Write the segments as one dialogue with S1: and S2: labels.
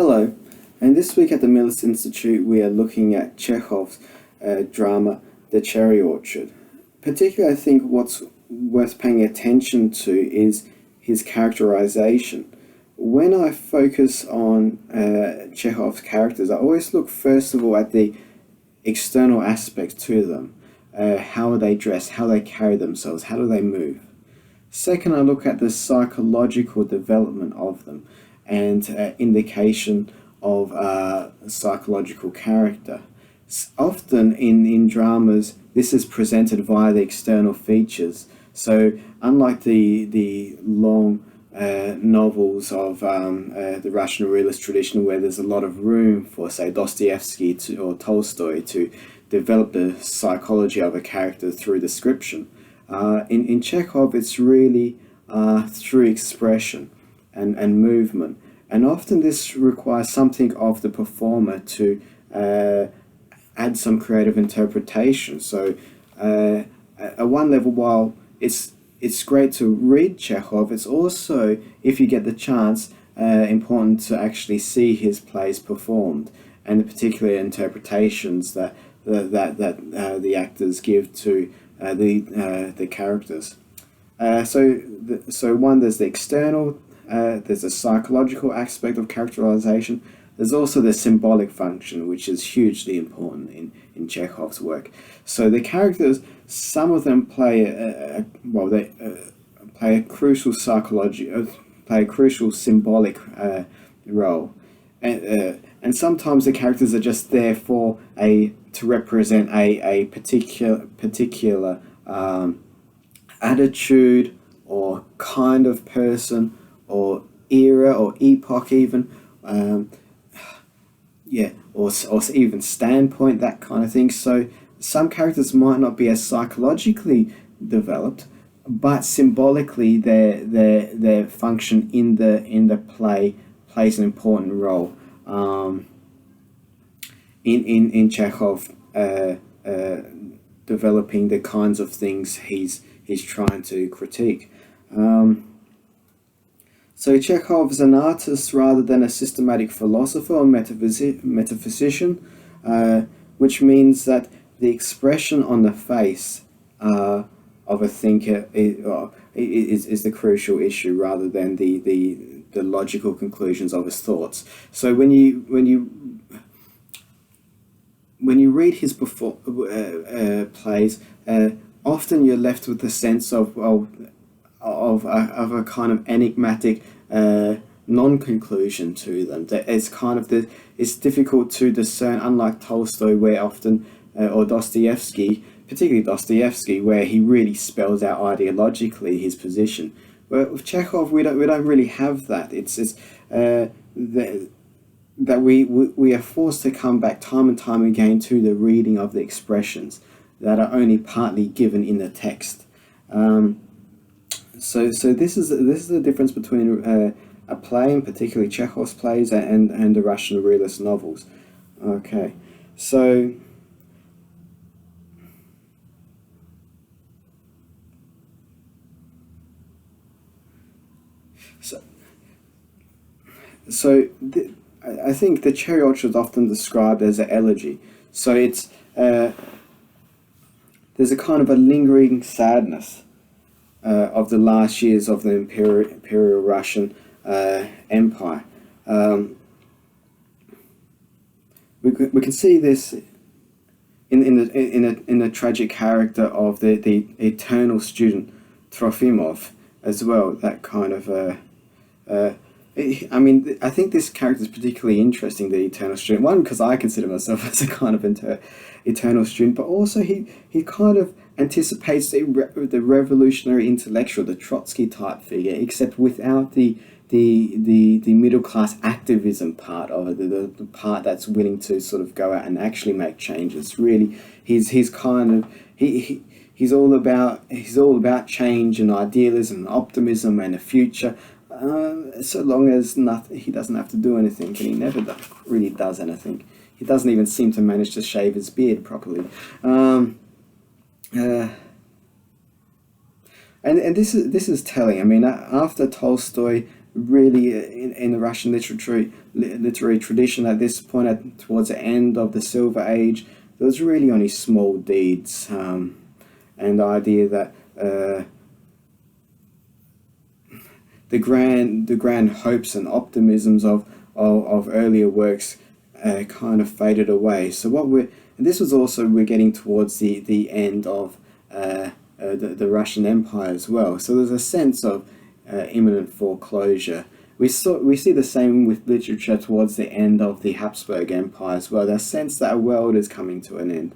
S1: Hello, and this week at the Millis Institute we are looking at Chekhov's drama The Cherry Orchard. Particularly, I think what's worth paying attention to is his characterization. When I focus on Chekhov's characters, I always look first of all at the external aspects to them. How are they dressed, how they carry themselves, how do they move. Second, I look at the psychological development of them and indication of psychological character. Often in dramas, this is presented via the external features. So unlike the long novels of the Russian realist tradition, where there's a lot of room for, say, Dostoevsky or Tolstoy to develop the psychology of a character through description, in Chekhov it's really through expression and movement, and often this requires something of the performer to add some creative interpretation. So at one level, while it's great to read Chekhov, it's also, if you get the chance, important to actually see his plays performed and the particular interpretations that the actors give to the characters. So one, there's the external, there's a psychological aspect of characterization. There's also the symbolic function, which is hugely important in Chekhov's work. So the characters, some of them play a crucial symbolic role, and sometimes the characters are just there to represent a particular attitude or kind of person or era or epoch even, or even standpoint, that kind of thing. So some characters might not be as psychologically developed, but symbolically their function in the play plays an important role in Chekhov developing the kinds of things he's trying to critique. So Chekhov is an artist rather than a systematic philosopher or metaphysician, which means that the expression on the face of a thinker is the crucial issue, rather than the logical conclusions of his thoughts. So when you read his plays, often you're left with the sense of a kind of enigmatic non-conclusion to them. That it's kind of it's difficult to discern, unlike Tolstoy, where often or Dostoevsky, particularly Dostoevsky, where he really spells out ideologically his position. But with Chekhov, we don't really have that. It's that we are forced to come back time and time again to the reading of the expressions that are only partly given in the text. So this is the difference between a play, and particularly Chekhov's plays, and the Russian realist novels. Okay, so I think The Cherry Orchard is often described as an elegy. So it's there's a kind of a lingering sadness of the last years of the Imperial Russian Empire. We can see this in the tragic character of the eternal student Trofimov as well. That kind of I mean, I think this character is particularly interesting, the eternal student. One, because I consider myself as a kind of eternal student, but also he kind of anticipates the revolutionary intellectual, the Trotsky type figure, except without the middle class activism part of it, the part that's willing to sort of go out and actually make changes. Really, he's kind of he's all about change and idealism and optimism and a future. So long as he doesn't have to do anything, and he never really does anything. He doesn't even seem to manage to shave his beard properly. And this is telling. I mean, after Tolstoy really in the Russian literary tradition at this point, towards the end of the Silver Age, there was really only small deeds, and the idea that the grand hopes and optimisms of earlier works kind of faded away. So this was also, we're getting towards the end of the Russian Empire as well. So there's a sense of imminent foreclosure. We see the same with literature towards the end of the Habsburg Empire as well. There's a sense that a world is coming to an end.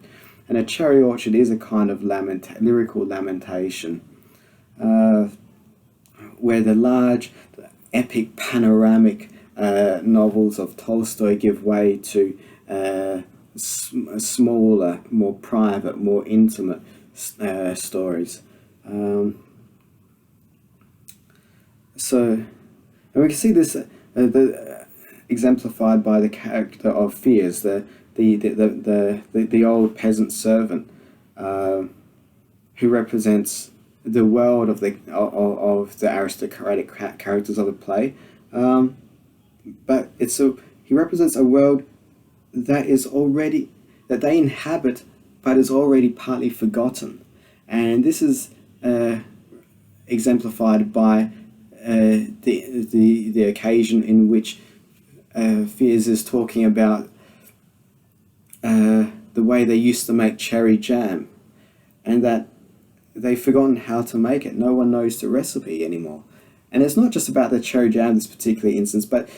S1: And a cherry orchard is a kind of lyrical lamentation, where the large, epic, panoramic novels of Tolstoy give way to smaller, more private, more intimate stories. And we can see this exemplified by the character of Fiers, the old peasant servant, who represents the world of the aristocratic characters of the play, but he represents a world that they inhabit, but is already partly forgotten, and this is exemplified by the occasion in which Fiers is talking about the way they used to make cherry jam, and that they've forgotten how to make it. No one knows the recipe anymore. And it's not just about the cherry jam in this particular instance, but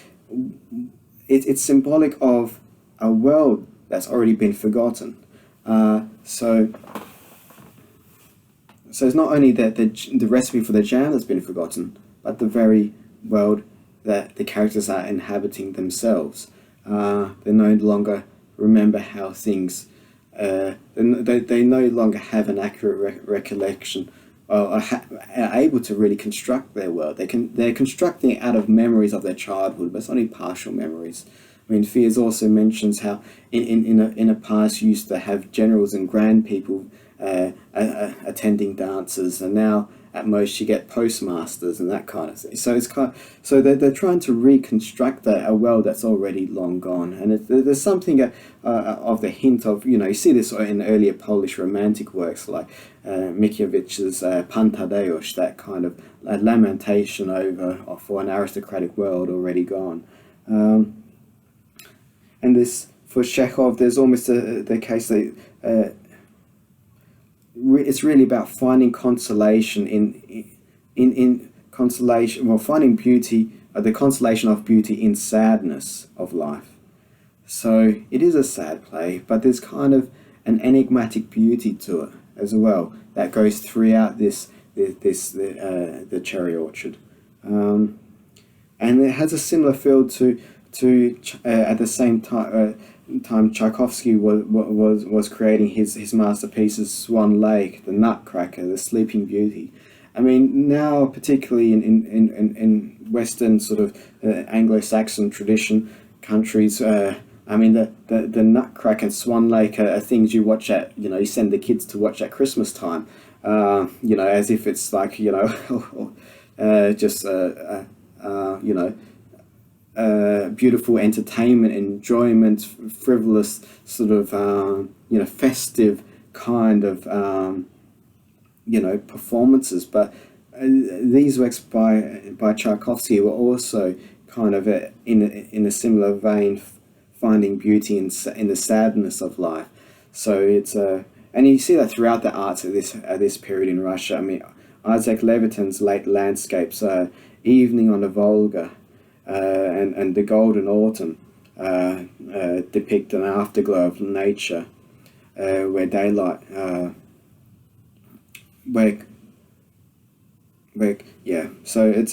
S1: it's symbolic of a world that's already been forgotten. So it's not only that the recipe for the jam that's been forgotten, but the very world that the characters are inhabiting themselves. They no longer remember how things. They no longer have an accurate recollection, or are able to really construct their world. They're constructing it out of memories of their childhood, but it's only partial memories. I mean, Fiers also mentions how in a past you used to have generals and grand people attending dances, and now at most you get postmasters and that kind of thing. So so they're trying to reconstruct a world that's already long gone, and there's something of the hint of, you see this in earlier Polish romantic works like Mickiewicz's Pan Tadeusz, that kind of lamentation for an aristocratic world already gone. And this, for Chekhov, there's almost the case that it's really about finding consolation in consolation, well, finding beauty, the consolation of beauty in sadness of life. So it is a sad play, but there's kind of an enigmatic beauty to it as well that goes throughout the Cherry Orchard, and it has a similar feel to at the same time Tchaikovsky was creating his masterpieces, Swan Lake, The Nutcracker, The Sleeping Beauty. I mean, now particularly in Western sort of Anglo-Saxon tradition countries, I mean the Nutcracker and Swan Lake are things you watch at, you send the kids to watch at Christmas time, as if it's like, just beautiful entertainment, enjoyment, frivolous sort of festive kind of performances. But these works by Tchaikovsky were also kind of in a similar vein, finding beauty in the sadness of life. So it's and you see that throughout the arts at this period in Russia. I mean, Isaac Leviton's late landscapes, Evening on the Volga, and The Golden Autumn depict an afterglow of nature, where daylight, so it's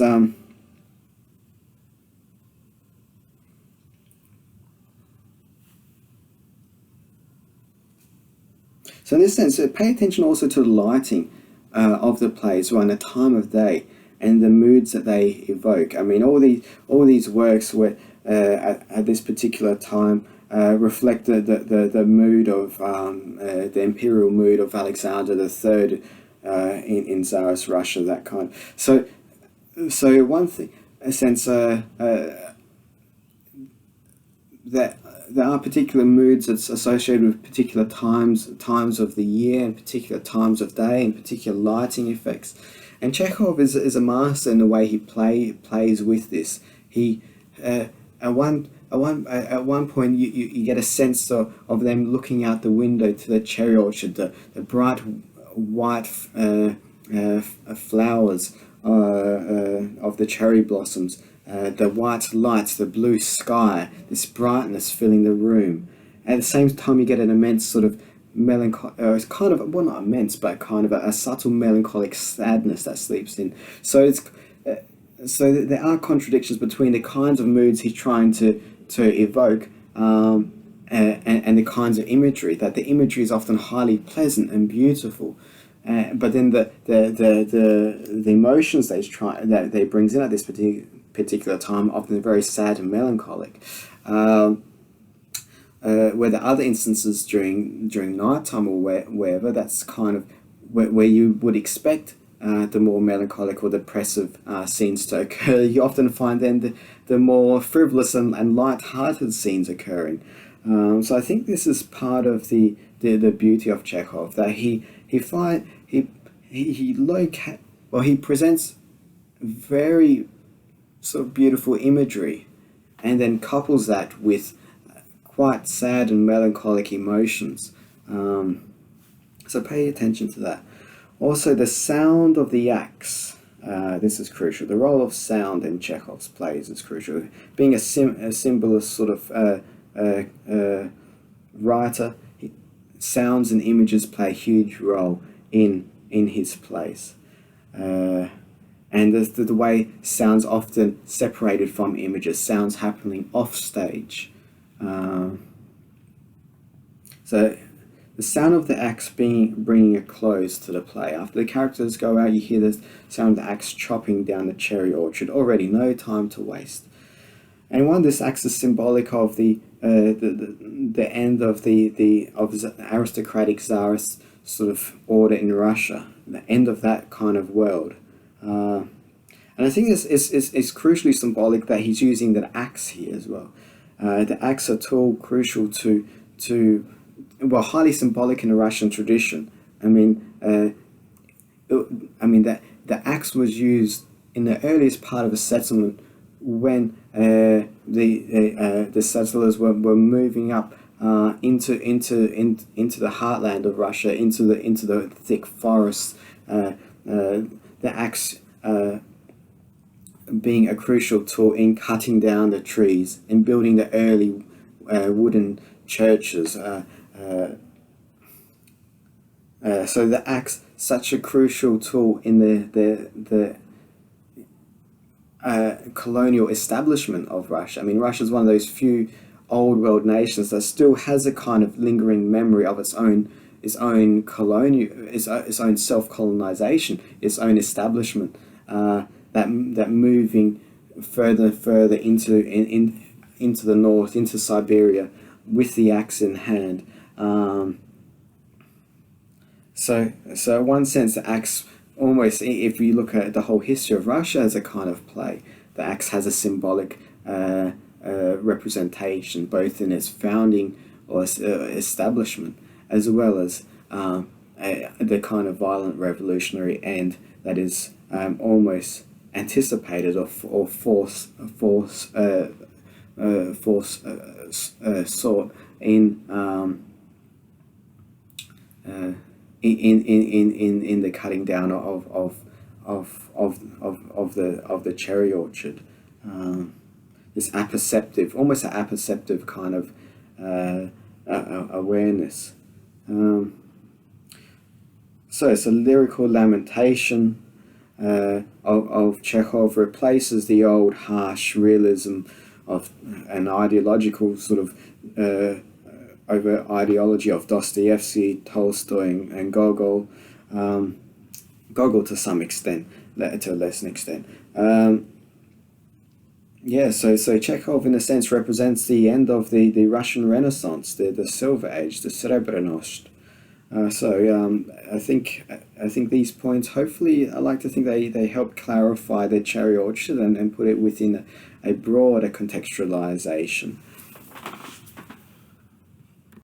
S1: so in this sense, pay attention also to the lighting of the plays, and the time of day and the moods that they evoke. I mean, all these works were at this particular time reflect the mood of the imperial mood of Alexander III in Tsarist Russia, that kind. So one thing, a sense that there are particular moods that's associated with particular times of the year and particular times of day and particular lighting effects. And Chekhov is a master in the way he plays with this. He at one point you get a sense of them looking out the window to the cherry orchard, the bright white flowers of the cherry blossoms, the white lights, the blue sky, this brightness filling the room. At the same time, you get an immense sort of melancholy, it's kind of, well, not immense, but kind of a subtle melancholic sadness that sleeps in. So it's so there are contradictions between the kinds of moods he's trying to evoke, and the kinds of imagery. That the imagery is often highly pleasant and beautiful, but then the emotions that they brings in at this particular time often very sad and melancholic. Where the other instances during nighttime or wherever, that's kind of where you would expect the more melancholic or depressive scenes to occur. You often find then the more frivolous and light-hearted scenes occurring. So I think this is part of the beauty of Chekhov, that he presents very sort of beautiful imagery, and then couples that with quite sad and melancholic emotions. So pay attention to that. Also, the sound of the axe. This is crucial. The role of sound in Chekhov's plays is crucial. Being a symbolist sort of writer, sounds and images play a huge role in his plays. And the way sounds often separated from images, sounds happening off stage. So the sound of the axe bringing a close to the play. After the characters go out, you hear the sound of the axe chopping down the cherry orchard. Already no time to waste. And this axe is symbolic of the end of the aristocratic Tsarist sort of order in Russia, the end of that kind of world. And I think it's crucially symbolic that he's using the axe here as well. The axe, a tool crucial to highly symbolic in the Russian tradition. That the axe was used in the earliest part of a settlement when the settlers were moving up into the heartland of Russia, into the thick forests. The axe being a crucial tool in cutting down the trees, in building the early wooden churches. So the axe, such a crucial tool in the colonial establishment of Russia. Russia is one of those few old world nations that still has a kind of lingering memory of its own self-colonization, its own establishment. That moving further into the north, into Siberia, with the axe in hand. So in one sense, the axe, almost, if you look at the whole history of Russia as a kind of play, the axe has a symbolic representation, both in its founding or establishment, as well as the kind of violent revolutionary end that is almost anticipated or sought in the cutting down of the cherry orchard. This apperceptive, almost an apperceptive kind of awareness. So it's a lyrical lamentation of Chekhov, replaces the old harsh realism of an ideological sort of over ideology of Dostoevsky, Tolstoy, and Gogol. Gogol to some extent, to a lesser extent. So Chekhov in a sense represents the end of the Russian Renaissance, the Silver Age, the Srebrenost. I think I think these points, hopefully, I like to think they help clarify the cherry orchard and put it within a broader contextualization.